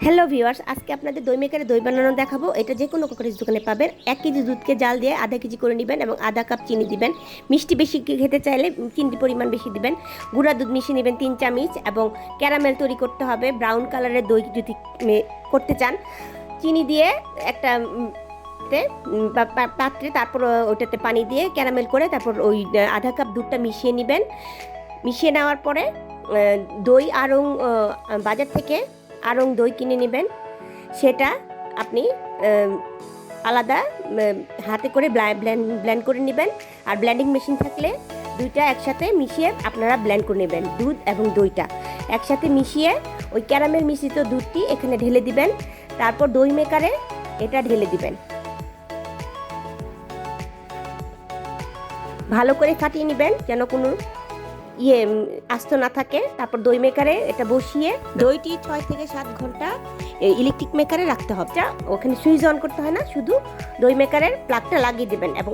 Hello viewers, আজকে আপনাদের দই মেকারে দই বানানো দেখাবো। এটা যে কোনো কোকোরিজ দোকানে পাবেন। 1 কেজি দুধকে জাল দিয়ে আধা কেজি করে নেবেন এবং আধা কাপ চিনি দিবেন। মিষ্টি বেশি খেতে চাইলে চিনির পরিমাণ বেশি দিবেন। গুঁড়া দুধ মিশিয়ে নেবেন 3 চামচ এবং ক্যারামেল তৈরি করতে হবে। ব্রাউন কালারের দই যদি করতে চান, চিনি দিয়ে একটা পাত্রে, তারপর ওইটাতে পানি দিয়ে ক্যারামেল করে তারপর ওই আধা কাপ দুধটা মিশিয়ে নেবেন। মিশিয়ে নেওয়ার পরে দই আড়ং বাজার থেকে আড়ং দই কিনে নেবেন। সেটা আপনি আলাদা হাতে করে ব্লেন্ড করে নেবেন। আর ব্লেন্ডিং মেশিন থাকলে দুইটা একসাথে মিশিয়ে আপনারা ব্লেন্ড করে নেবেন। দুধ এবং দইটা একসাথে মিশিয়ে ওই ক্যারামেল মিশ্রিত দুধটি এখানে ঢেলে দিবেন। তারপর দই মেকারে এটা ঢেলে দিবেন। ভালো করে ফাটিয়ে নেবেন যেন কোনো আস্ত না থাকে। তারপর দই মেকারে এটা বসিয়ে দইটি 6 থেকে 7 ঘন্টা ইলেকট্রিক মেকারে রাখতে হবে। ওখানে সুইচ অন করতে হয় না, শুধু দই মেকারের প্লাগটা লাগিয়ে দেবেন এবং